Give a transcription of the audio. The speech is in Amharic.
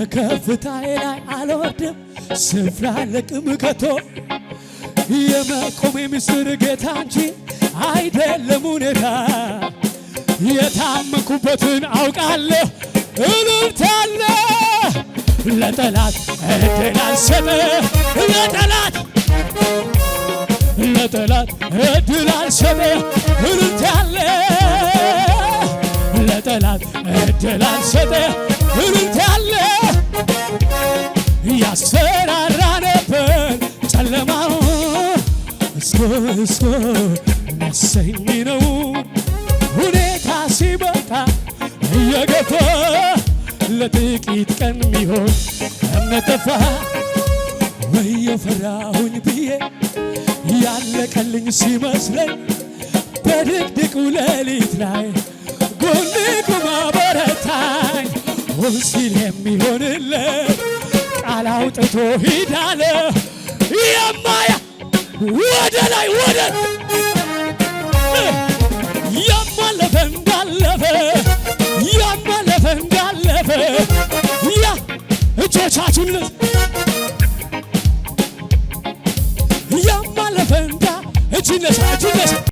ከከፍታዬ ላይ አልወርድም ስፍራ ለቅም ከቶ የመቆሜ ምስጢር ጌታ እንጂ አይደለም ሁኔታ የታመንኩበትን አውቃለሁ እልልታለ ለጠላት እድል አልሰጥም ለጠላት እድል አልሰጥም እልልታለ ለጠላት እድል አልሰጥም እልልታለ ያስፈራራ ነበር ጨለማው እስኮ ነሰኝ ነው ሁኔታ ሲመጣ እየገፋ ለጥቂት ቀን ሚሆን እምነት ጠፋ ወየው ፈራሁኝ ብዬ ያለቀልኝ ሲመስለኝ በድቅድቁ ሌሊት ላይ ጎኔ ቆሞ አበረታኝ ሆን ሲል የሚሆንለት ቃል አውጥቶ ሂዳለ የማያ ወደ ላይ ወደ ያማለፈ እንዳለፈ ያ እጆቻችሁን ያማለፈ እንዳ እጅ ነሳ